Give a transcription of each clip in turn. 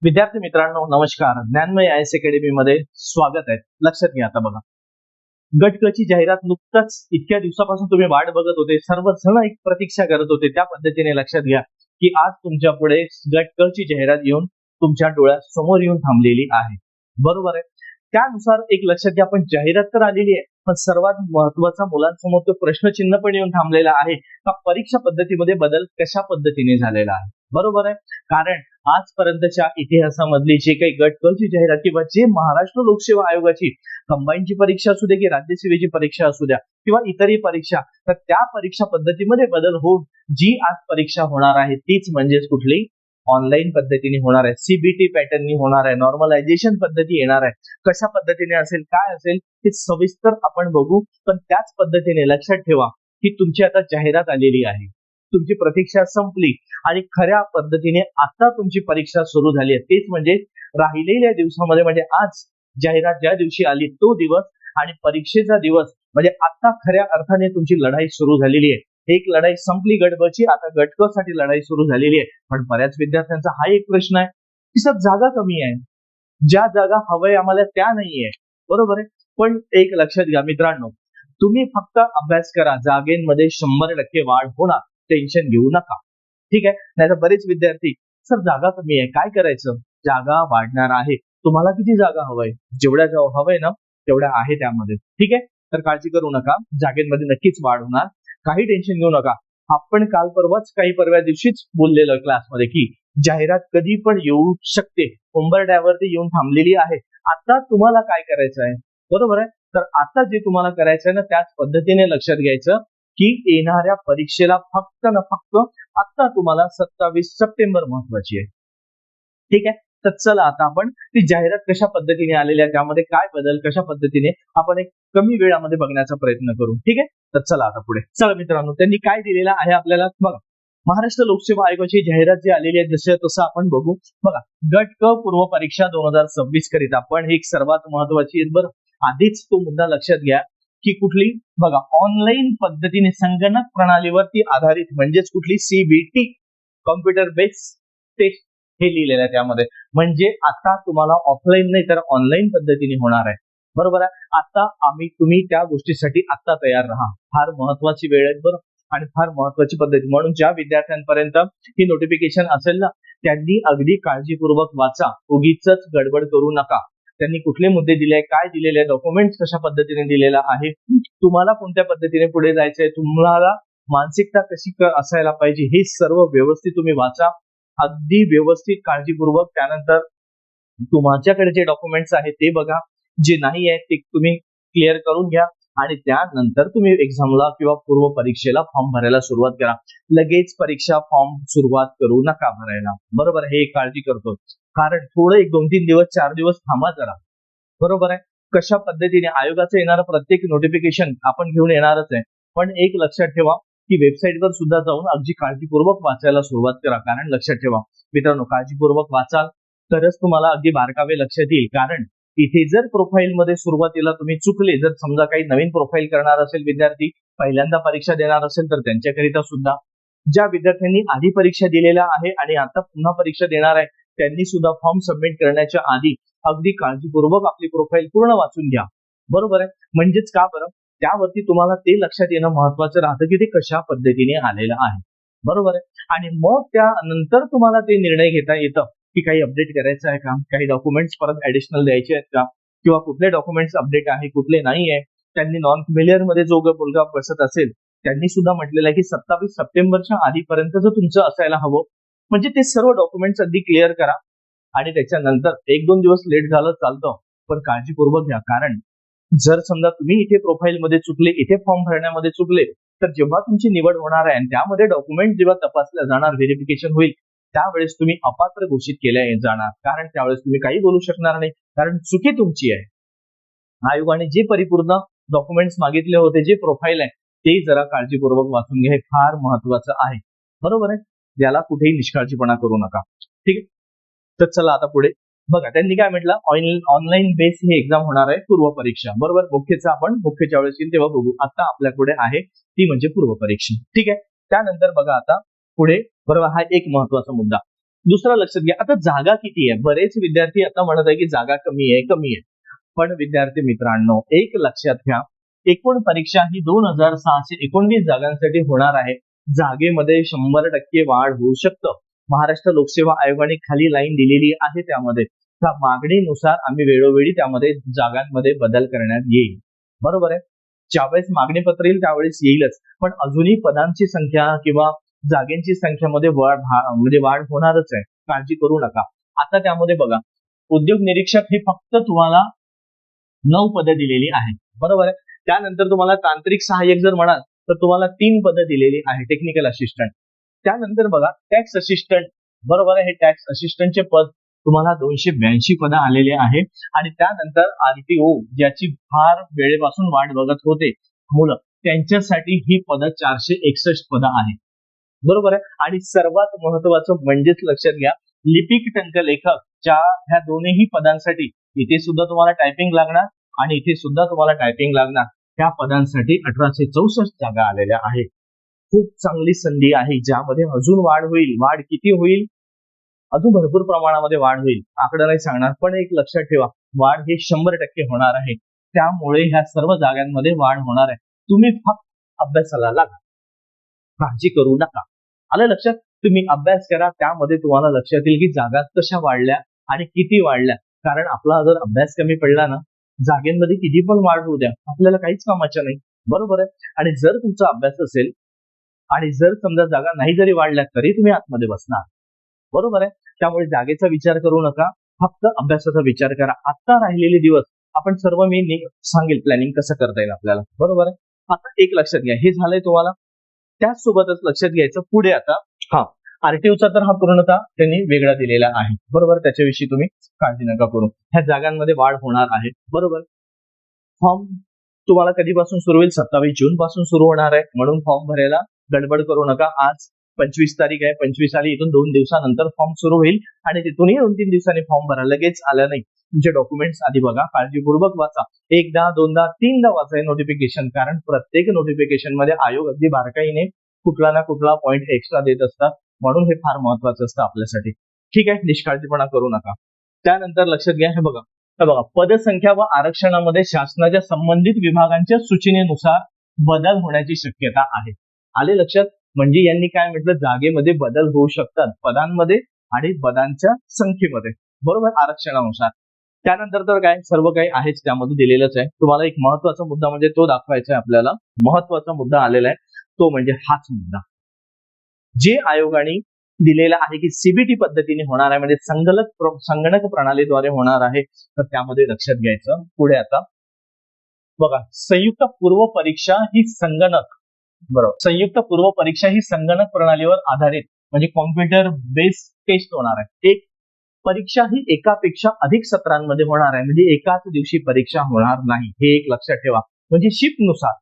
विद्यार्थी मित्रांनो नमस्कार. ज्ञानमय आयएस अकॅडमी मध्ये स्वागत आहे. लक्षात घ्या, आता बघा, गट क ची जाहिरात नुकताच इतक्या दिवसापासून तुम्ही वाट बघत होते, सर्वजण एक प्रतीक्षा करत होते. त्या पद्धतीने लक्षात घ्या की आज तुमच्या पुढे गट क ची जाहिरात येऊन तुमच्या डोळ्यासमोर येऊन थांबलेली आहे. बरोबर आहे. त्यानुसार एक लक्षात घ्या, पण जाहिरात तर आलेली आहे, पण सर्वात महत्वाचा मुलांसमोर तो प्रश्नचिन्ह पण येऊन थांबलेला आहे का परीक्षा पद्धतीमध्ये बदल कशा पद्धतीने झालेला आहे. बरोबर आहे. कारण आजपर्यंतच्या इतिहासामधली जे काही गट क ची जाहिरात किंवा जे महाराष्ट्र लोकसेवा आयोगाची कंबाईनची परीक्षा असू दे की राज्यसेवेची परीक्षा असू द्या किंवा इतरही परीक्षा, तर त्या परीक्षा पद्धतीमध्ये बदल होऊन जी आज परीक्षा होणार आहे तीच म्हणजेच कुठली ऑनलाईन पद्धतीने होणार आहे. सीबीटी पॅटर्ननी होणार आहे. नॉर्मलायझेशन पद्धती येणार आहे. कशा पद्धतीने असेल, काय असेल हे सविस्तर आपण बघू. पण त्याच पद्धतीने लक्षात ठेवा की तुमची आता जाहिरात आलेली आहे, तुमची प्रतीक्षा संपली आणि खऱ्या पद्धतीने आता तुमची परीक्षा सुरू झाली आहे. तेच म्हणजे राहिलेल्या दिवसामध्ये, म्हणजे आज जाहिरात ज्या दिवशी आली तो दिवस आणि परीक्षेचा दिवस, म्हणजे आता खऱ्या अर्थाने तुमची लढाई सुरू झालेली आहे. एक लढाई संपली गट ब ची, आता गट क साठी लढाई सुरू झालेली आहे. पण बऱ्याच विद्यार्थ्यांचा हा एक प्रश्न आहे की सर जागा कमी आहे, ज्या जागा हव्या आम्हाला त्या नाहीये. बरोबर आहे. पण एक लक्षात घ्या मित्रांनो, तुम्ही फक्त अभ्यास करा, जागेमध्ये 100% वाढ होणार, टेन्शन घेऊ नका. ठीक आहे. नाहीतर बरेच विद्यार्थी सर जागा कमी आहे, काय करायचं? जागा वाढणार आहे. तुम्हाला किती जागा हवंय? जेवढ्या हवंय ना तेवढ्या आहे त्यामध्ये. ठीक आहे. तर काळजी करू नका, जागेमध्ये नक्कीच वाढ होणार, काही टेन्शन घेऊ नका. आपण काल परवाच काही परवा दिवशीच बोललेलं क्लासमध्ये की जाहिरात कधी पण येऊ शकते, उंबरठ्यावरती येऊन थांबलेली आहे. आता तुम्हाला काय करायचं आहे? बरोबर आहे. तर आता जे तुम्हाला करायचं आहे ना त्याच पद्धतीने लक्षात घ्यायचं की येणाऱ्या परीक्षेला फक्त ना फक्त आता तुम्हाला 27 सप्टेंबर महत्वाची आहे. ठीक आहे. तर चला आता आपण ती जाहिरात कशा पद्धतीने आलेली आहे, त्यामध्ये काय बदल, कशा पद्धतीने आपण एक कमी वेळामध्ये बघण्याचा प्रयत्न करू. ठीक आहे. तर चला आता पुढे. चला मित्रांनो, त्यांनी काय दिलेलं आहे आपल्याला बघा. महाराष्ट्र लोकसेवा आयोगाची जाहिरात जी आलेली आहे जसं तसं आपण बघू. बघा, गट क पूर्व परीक्षा 2026 करिता पण एक सर्वात महत्वाची आहे. बरं, आधीच तो मुद्दा लक्षात घ्या की कुठली, बघा, ऑनलाईन पद्धतीने संगणक प्रणालीवरती आधारित, म्हणजेच कुठली सीबीटी, कॉम्प्युटर बेस्ड टेस्ट, हे लिहिलेलं आहे त्यामध्ये. म्हणजे आता तुम्हाला ऑफलाईन नाही तर ऑनलाईन पद्धतीने होणार आहे. बरोबर आहे. आता तुम्ही त्या गोष्टीसाठी आता तयार राहा. फार महत्वाची वेळ आहे बरं, आणि फार महत्वाची पद्धती. म्हणून ज्या विद्यार्थ्यांपर्यंत ही नोटिफिकेशन असेल ना त्यांनी अगदी काळजीपूर्वक वाचा, उगीच गडबड करू नका. त्यांनी कुठले मुद्दे दिले आहे, काय दिलेले आहे, डॉक्युमेंट्स कशा पद्धतीने दिलेला आहे, तुम्हाला कोणत्या पद्धतीने पुढे जायचंय, तुम्हाला मानसिकता कशी असायला पाहिजे, हे सर्व व्यवस्थित तुम्ही वाचा, अगदी व्यवस्थित काळजीपूर्वक. त्यानंतर तुमच्याकडे जे डॉक्युमेंट्स आहेत ते बघा, जे नाही आहे ते तुम्ही क्लिअर करून घ्या आणि त्यानंतर तुम्ही एक्झामला किंवा पूर्व परीक्षेला फॉर्म भरायला सुरुवात करा. लगेच परीक्षा फॉर्म सुरुवात करू नका भरायला. बरोबर, हे एक काळजी करतो. कारण थोडं 1-2-3 दिवस 4 दिवस थांबा जरा. बरोबर आहे. कशा पद्धतीने आयोगाचं येणारं प्रत्येक नोटिफिकेशन आपण घेऊन येणारच आहे, पण एक लक्षात ठेवा की वेबसाईटवर सुद्धा जाऊन अगदी काळजीपूर्वक वाचायला सुरुवात करा. कारण लक्षात ठेवा मित्रांनो, काळजीपूर्वक वाचाल तरच तुम्हाला अगदी बारकावे लक्षात येईल. कारण इथे जर प्रोफाईल मध्ये सुरुवातीला तुम्ही चुकले, जर समजा काही नवीन प्रोफाईल करणार असेल विद्यार्थी, पहिल्यांदा परीक्षा देणार असेल, तर त्यांच्याकरिता सुद्धा, ज्या विद्यार्थ्यांनी आधी परीक्षा दिलेल्या आहे आणि आता पुन्हा परीक्षा देणार आहे त्यांनी सुद्धा फॉर्म सबमिट करण्याच्या आधी अगदी काळजीपूर्वक आपली प्रोफाईल पूर्ण वाचून घ्या. बरोबर आहे. म्हणजेच का बरं, त्यावरती तुम्हाला ते लक्षात येणं महत्वाचं राहतं की ते कशा पद्धतीने आलेलं आहे. बरोबर आहे. आणि मग त्यानंतर तुम्हाला ते निर्णय घेता येतं की काही अपडेट करायचं आहे का, काही डॉक्युमेंट्स परत ऍडिशनल द्यायचे आहेत का, किंवा कुठले डॉक्युमेंट्स अपडेट आहे, कुठले नाही आहे. त्यांनी नॉन फेमिलियर मध्ये जो मुलगा बसत असेल त्यांनी सुद्धा म्हटलेलं आहे की 27 सप्टेंबरच्या आधीपर्यंत जर तुमचं असायला हवं. म्हणजे ते सर्व डॉक्युमेंट्स अगदी क्लिअर करा आणि त्याच्यानंतर 1-2 दिवस लेट झालं चालतं, पण काळजीपूर्वक घ्या. कारण जर समजा तुम्ही इथे प्रोफाईल मध्ये चुकले, इथे फॉर्म भरण्यामध्ये चुकले, तर जेव्हा तुमची निवड होणार आहे आणि त्यामध्ये डॉक्युमेंट जेव्हा तपासल्या जाणार, व्हेरिफिकेशन होईल, त्यावेळेस तुम्ही अपात्र घोषित केल्या जाणार. कारण त्यावेळेस तुम्ही काही बोलू शकणार नाही, कारण चुकी तुमची आहे. आयोगाने जे परिपूर्ण डॉक्युमेंट्स मागितले होते, जे प्रोफाईल आहे ते जरा काळजीपूर्वक वाचून घ्या, हे फार महत्वाचं आहे. बरोबर आहे. याला कुठेही निष्काळजीपणा करू नका. ठीक आहे. तर चला आता पुढे बघा, त्यांनी काय म्हटलं, ऑनलाईन बेस ही एक्झाम होणार आहे, पूर्व परीक्षा. बरोबर. मुख्यचं आपण मुख्यच्या वेळेस येईल तेव्हा बघू. आता आपल्या पुढे आहे ती म्हणजे पूर्व परीक्षा. ठीक आहे. त्यानंतर बघा आता पुढे, बरोबर, हा एक महत्वाचा मुद्दा, दुसरं लक्षात घ्या, आता जागा किती आहे? बरेच विद्यार्थी आता म्हणत आहे की जागा कमी आहे. पण विद्यार्थी मित्रांनो, एक लक्षात घ्या, एकूण परीक्षा ही 2619 जागांसाठी होणार आहे. जागेमध्ये 100% वाढ होऊ शकतं. महाराष्ट्र लोकसेवा आयोगाने खाली लाईन दिलेली आहे, त्यामध्ये त्या मागणीनुसार आम्ही वेळोवेळी त्यामध्ये जागांमध्ये बदल करण्यात येईल. बरोबर आहे. ज्यावेळेस मागणीपत्र येईल त्यावेळेस येईलच, पण अजूनही पदांची संख्या किंवा जागेंची संख्येमध्ये वाढ होणारच आहे. काळजी करू नका. आता त्यामध्ये बघा, उद्योग निरीक्षक हे फक्त तुम्हाला 9 पदं दिलेली आहेत. बरोबर आहे. त्यानंतर तुम्हाला तांत्रिक सहाय्यक जर म्हणाल तर तुम्हाला 3 पदं दिलेली आहे, टेक्निकल असिस्टंट. त्यानंतर बघा टॅक्स असिस्टंट. बरोबर आहे. हे टॅक्स असिस्टंटचे पद तुम्हाला 282 पदं आलेले आहे. आणि त्यानंतर आरटीओ ज्याची फार वेळेपासून वाट बघत होते मुलं, त्यांच्यासाठी ही पदं 461 पदं आहेत. बरोबर आहे. आणि सर्वात महत्वाचं म्हणजेच लक्षात घ्या, लिपिक टंकलेखकच्या ह्या दोन्ही पदांसाठी इथे सुद्धा तुम्हाला टायपिंग लागणार आणि इथे सुद्धा तुम्हाला टायपिंग लागणार. त्या पदांसाठी 1864 जागा आलेल्या आहेत. खूप चांगली संधी आहे, ज्यामध्ये अजून वाढ होईल. वाढ किती होईल? अजून भरपूर प्रमाणामध्ये वाढ होईल. आकडा नाही सांगणार, पण एक लक्षात ठेवा, वाढ हे 100% होणार आहे. त्यामुळे ह्या सर्व जागांमध्ये वाढ होणार आहे. तुम्ही फक्त अभ्यासाला लागा, काळजी करू नका. आलं लक्षात? तुम्ही अभ्यास करा, त्यामध्ये तुम्हाला लक्षात येईल की जागा कशा वाढल्या आणि किती वाढल्या. कारण आपला जर अभ्यास कमी पडला ना, जागेमध्ये किती पण वाढ होऊ द्या, आपल्याला काहीच कामाच्या नाही. बरोबर आहे. आणि जर तुमचा अभ्यास असेल आणि जर समजा जागा नाही जरी वाढल्या तरी तुम्ही आतमध्ये बसणार. बरोबर आहे. त्यामुळे जागेचा विचार करू नका, फक्त अभ्यासाचा विचार करा. आता राहिलेले दिवस आपण सर्व मी सांगेल प्लॅनिंग कसं करता येईल आपल्याला. बरोबर आहे. आता एक लक्षात घ्या, हे झालंय तुम्हाला. त्याचसोबतच लक्षात घ्यायचं पुढे आता आरटीओचा तर हा पूर्णतः त्यांनी वेगळा दिलेला आहे. बरोबर. त्याच्याविषयी तुम्ही काळजी नका करू. ह्या जागांमध्ये वाढ होणार आहे. बरोबर. फॉर्म तुम्हाला कधीपासून सुरू होईल? 27 जून पासून सुरू होणार आहे. म्हणून फॉर्म भरायला गडबड करू नका. आज 25 तारीख आहे. 25 आली, इथून 2 दिवसानंतर फॉर्म सुरू होईल आणि तिथूनही 2-3 दिवसांनी फॉर्म भरा. लगेच आलं नाही. तुमचे डॉक्युमेंट्स आधी बघा, काळजीपूर्वक वाचा. एकदा, दोनदा, तीनदा वाचा नोटिफिकेशन, कारण प्रत्येक नोटिफिकेशन मध्ये आयोग अगदी बारकाईने कुठला ना कुठला पॉईंट एक्स्ट्रा देत असतात. म्हणून हे फार महत्वाचं असतं आपल्यासाठी. ठीक आहे. निष्काळजीपणा करू नका. त्यानंतर लक्षात घ्या, हे बघा पदसंख्या व आरक्षणामध्ये शासनाच्या संबंधित विभागांच्या सूचनेनुसार बदल होण्याची शक्यता आहे. आले लक्षात? म्हणजे यांनी काय म्हटलं, जागेमध्ये बदल होऊ शकतात, पदांमध्ये आणि पदांच्या संख्येमध्ये. बरोबर. आरक्षणानुसार. त्यानंतर तर काय सर्व काही आहेच त्यामध्ये दिलेलंच आहे. तुम्हाला एक महत्वाचा मुद्दा म्हणजे तो दाखवायचा आहे आपल्याला. महत्वाचा मुद्दा आलेला आहे तो म्हणजे हाच मुद्दा, जे आयोगाने दिलेला आहे की सीबीटी पद्धतीने होणार आहे, म्हणजे संगणक प्रणालीद्वारे होणार आहे. तर त्यामध्ये लक्षात घ्यायचं पुढे आता बघा, संयुक्त पूर्व परीक्षा ही संयुक्त पूर्व परीक्षा ही संगणक प्रणालीवर आधारित म्हणजे कॉम्प्युटर बेस्ड टेस्ट होणार आहे. एक परीक्षा ही एकापेक्षा अधिक सत्रांमध्ये होणार आहे, म्हणजे एकाच दिवशी परीक्षा होणार नाही. हे एक लक्षात ठेवा. म्हणजे शिफ्ट नुसार.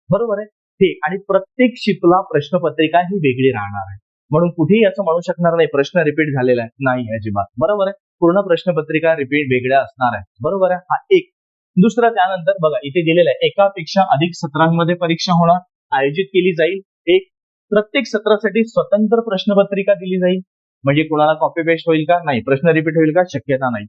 बरोबर आहे. हे आणि प्रत्येक शिफ्टला प्रश्नपत्रिका ही वेगळी राहणार आहे. म्हणून कुठेही असं म्हणू शकणार नाही प्रश्न रिपीट झालेला आहे, नाही अजिबात. बरोबर आहे. पूर्ण प्रश्नपत्रिका रिपीट वेगळ्या असणार आहे. बरोबर आहे. हा एक. दुसरं त्यानंतर बघा इथे दिलेलं आहे, एकापेक्षा अधिक सत्रांमध्ये परीक्षा होणार, आयोजित केली जाईल. एक प्रत्येक सत्रासाठी स्वतंत्र प्रश्नपत्रिका दिली जाईल. म्हणजे कोणाला कॉपी पेस्ट होईल का? नाही. प्रश्न रिपीट होईल का? शक्यता नाही.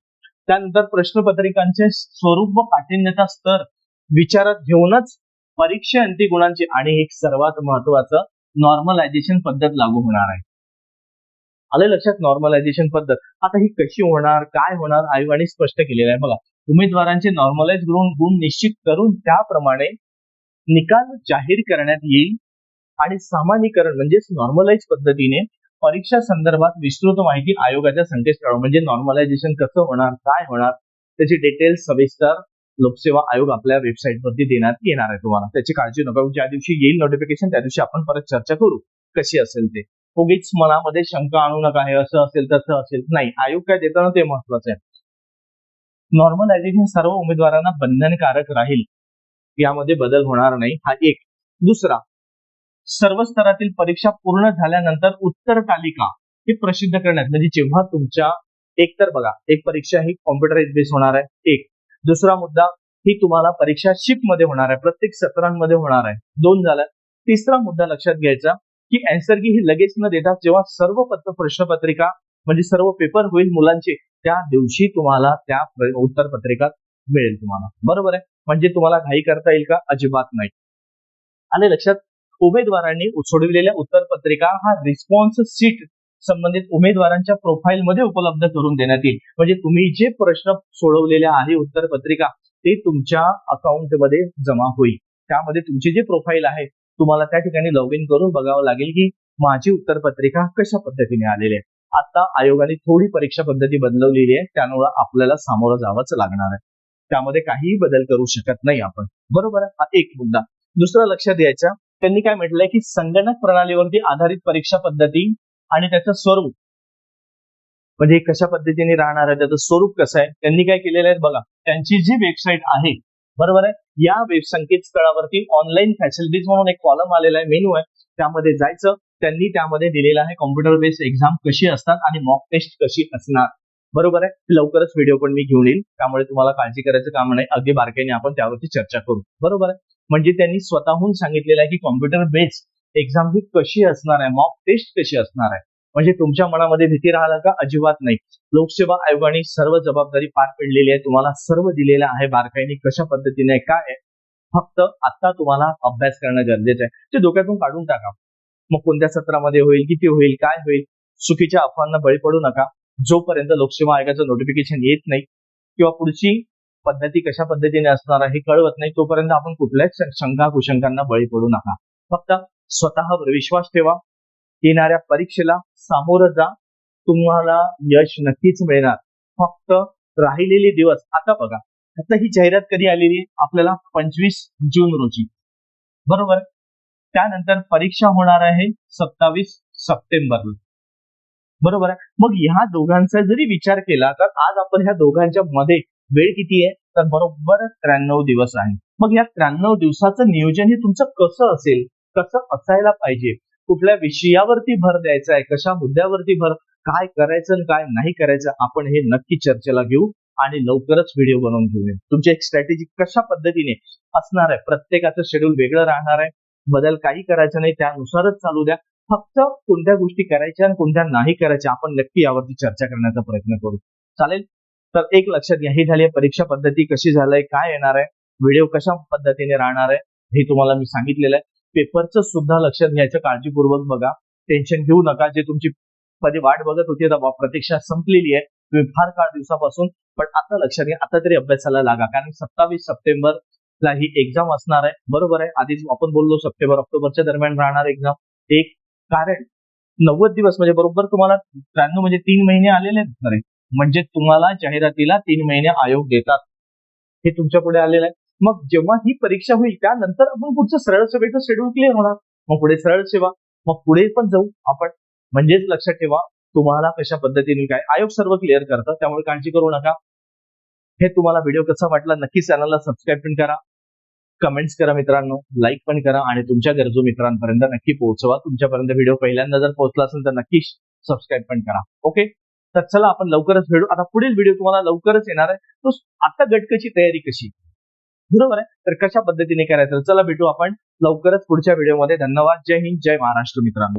त्यानंतर प्रश्नपत्रिकांचे स्वरूप व काठिण्यता स्तर विचारात घेऊनच परीक्षांती गुणांची आणि एक सर्वात महत्वाचं नॉर्मलायझेशन पद्धत लागू होणार आहे. आलं लक्षात? नॉर्मलायझेशन पद्धत. आता ही कशी होणार, काय होणार, आयोगाने स्पष्ट केलेलं आहे. बघा, उमेदवारांचे नॉर्मलाइज गुण निश्चित करून त्याप्रमाणे निकाल जाहीर करण्यात येईल आणि सामान्यीकरण म्हणजेच नॉर्मलाइज पद्धतीने परीक्षा संदर्भात विस्तृत माहिती आयोगाच्या संकेतस्थळावर, म्हणजे नॉर्मलायझेशन कसं होणार, काय होणार, त्याची डिटेल्स सविस्तर लोकसेवा आयोग आपल्या वेबसाईटवरती देण्यात येणार आहे. तुम्हाला त्याची काळजी नका. ज्या दिवशी येईल नोटिफिकेशन त्या दिवशी आपण परत चर्चा करू कशी असेल ते. उगीच मनामध्ये शंका आणू नका, हे असं असेल तसं असेल. नाही, आयोग काय देताना ते महत्वाचं आहे. नॉर्मलायझेशन सर्व उमेदवारांना बंधनकारक राहील, यामध्ये बदल होणार नाही. हा एक. दुसरा, सर्व स्तरातील परीक्षा पूर्ण झाल्यानंतर उत्तर तालिका ही प्रसिद्ध करण्यात, म्हणजे जेव्हा तुमच्या एकतर बघा एक परीक्षा ही कॉम्प्युटराइज बेस होणार आहे. एक. दुसरा मुद्दा, ही तुम्हाला परीक्षा शिफ्ट मध्ये होणार आहे, प्रत्येक सत्रांमध्ये होणार आहे. 2 झालं. तिसरा मुद्दा लक्षात घ्यायचा की आन्सर की ही लगेच न देता जेव्हा सर्व प्रश्नपत्रिका म्हणजे सर्व पेपर होईल मुलांचे, त्या दिवशी तुम्हाला त्या उत्तरपत्रिका मिळेल तुम्हाला. बरोबर आहे. म्हणजे तुम्हाला घाई करता येईल का? अजिबात नाही. आले लक्षात? उमेदवारांनी सोडविलेल्या उत्तरपत्रिका हा रिस्पॉन्स शीट संबंधित उमेदवारांच्या प्रोफाईल मध्ये उपलब्ध करून देण्यात येईल. म्हणजे तुम्ही जे प्रश्न सोडवलेले आहे उत्तरपत्रिका ते तुमच्या अकाउंटमध्ये जमा होईल. त्यामध्ये तुमची जी प्रोफाईल आहे तुम्हाला त्या ठिकाणी लॉग इन करून बघावं लागेल की माझी उत्तरपत्रिका कशा पद्धतीने आलेली आहे. आता आयोगाने थोडी परीक्षा पद्धती बदलवलेली आहे, त्यामुळे आपल्याला सामोरं जावंच लागणार आहे. त्यामध्ये काहीही बदल करू शकत नाही आपण. बरोबर आहे. हा एक मुद्दा. दुसरा लक्षात द्यायचा, त्यांनी काय म्हटलंय की संगणक प्रणालीवरती आधारित परीक्षा पद्धती आणि त्याचं स्वरूप म्हणजे कशा पद्धतीने राहणार आहे, त्याचं स्वरूप कसं आहे, त्यांनी काय केलेलं आहे बघा. त्यांची जी वेबसाईट आहे, बरोबर आहे, या संकेतस्थळावरती ऑनलाईन फॅसिलिटीज म्हणून एक कॉलम आलेला आहे, मेनू आहे, त्यामध्ये जायचं. त्यांनी त्यामध्ये दिलेलं आहे कॉम्प्युटर बेस्ड एक्झाम कशी असतात आणि मॉक टेस्ट कशी असणार. बरोबर आहे. लवकरच व्हिडिओ पण मी घेऊन येईल, त्यामुळे तुम्हाला काळजी करायचं काम नाही. अगदी बारकाईने आपण त्यावरती चर्चा करू. बरोबर आहे. म्हणजे त्यांनी स्वतःहून सांगितलेलं आहे की कॉम्प्युटर बेस्ड एक्झाम ही कशी असणार आहे, मॉक टेस्ट कशी असणार आहे. म्हणजे तुमच्या मनामध्ये भीती राहिला का? अजिबात नाही. लोकसेवा आयोगाने सर्व जबाबदारी पार पडलेली आहे. तुम्हाला सर्व दिलेलं आहे बारकाईने, कशा पद्धतीने काय आहे. फक्त आता तुम्हाला अभ्यास करणं गरजेचं आहे. ते डोक्यातून काढून टाका. मग कोणत्या सत्रामध्ये होईल, किती होईल, काय होईल, चुकीच्या अफवांना बळी पडू नका. जोपर्यंत लोकसेवा आयोगाचं नोटिफिकेशन येत नाही किंवा पुढची पद्धती कशा पद्धतीने असणार आहे हे कळवत नाही, तोपर्यंत आपण कुठल्याच शंका कुशंकांना बळी पडू नका. फक्त स्वतःवर विश्वास ठेवा. येणाऱ्या परीक्षेला सामोरं जा. तुम्हाला यश नक्कीच मिळणार. फक्त राहिलेले दिवस आता बघा. आता ही जाहिरात कधी आलेली आहे? आपल्याला 25 जून रोजी. बरोबर. त्यानंतर परीक्षा होणार आहे 27 सप्टेंबरला. बरोबर आहे. मग ह्या दोघांचा जरी विचार केला तर आज आपण ह्या दोघांच्या मध्ये वेळ किती आहे? तर बरोबर 93 दिवस आहे. मग या 93 दिवसाचं नियोजन हे तुमचं कसं असेल, कसं असायला पाहिजे, कुठल्या विषयावरती भर द्यायचा आहे, कशा मुद्द्यावरती भर, काय करायचं आणि काय नाही करायचं, आपण हे नक्की चर्चेला घेऊ आणि लवकरच व्हिडिओ बनवून घेऊया. तुमची एक स्ट्रॅटेजी कशा पद्धतीने असणार आहे. प्रत्येकाचं शेड्यूल वेगळं राहणार आहे. बदल काही करायचं नाही, त्यानुसारच चालू द्या. फक्त कोणत्या गोष्टी करायच्या आणि कोणत्या नाही करायच्या आपण नक्की यावरती चर्चा करण्याचा प्रयत्न करू. चालेल. तर एक लक्षात घ्या, ही झाली परीक्षा पद्धती कशी झालंय, काय येणार आहे, व्हिडिओ कशा पद्धतीने राहणार आहे हे तुम्हाला मी सांगितलेलं आहे. पेपरचं सुद्धा लक्षात घ्यायचं, काळजीपूर्वक बघा. टेन्शन घेऊ नका. जे तुमची कधी वाट बघत होती प्रतीक्षा संपलेली आहे तुम्ही फार काळ दिवसापासून, पण आता लक्षात घ्या, आता तरी अभ्यासाला लागा. कारण 27 सप्टेंबरला ही एक्झाम असणार आहे. बरोबर आहे. आधीच आपण बोललो सप्टेंबर ऑक्टोबरच्या दरम्यान राहणार एक्झाम. एक कारण 90 दिवस म्हणजे बरोबर तुम्हाला 93 म्हणजे 3 महिने आलेले आहेत. म्हणजे तुम्हाला जाहिरातीला 3 महिने आयोग देतात. हे तुमच्या पुढे आलेलं आहे. मग जेव्हा ही परीक्षा होईल त्यानंतर आपण पुढचं सरळ सेवेचं शेड्यूल क्लिअर होणार. मग पुढे सरळ सेवा, मग पुढे पण जाऊ आपण. म्हणजेच लक्षात ठेवा तुम्हाला कशा पद्धतीने काय आयोग सर्व क्लिअर करतं, त्यामुळे काळजी करू नका. हे तुम्हाला व्हिडिओ कसा वाटला नक्की चॅनलला सबस्क्राईब पण करा, कमेंट्स करा मित्रांनो, लाईक पण करा आणि तुमच्या गरजू मित्रांपर्यंत नक्की पोहोचवा. तुमच्यापर्यंत व्हिडिओ पहिल्यांदा जर पोहोचला असेल तर नक्की सबस्क्राईब पण करा. ओके. तर चला आपण लवकरच भेटू. आता पुढील व्हिडिओ तुम्हाला लवकरच येणार आहे. तो आता गटकची तयारी कशी, बरोबर आहे, तर कशा पद्धतीने करायचं. चला भेटू आपण लवकरच पुढच्या व्हिडिओमध्ये. धन्यवाद. जय हिंद, जय महाराष्ट्र मित्रांनो.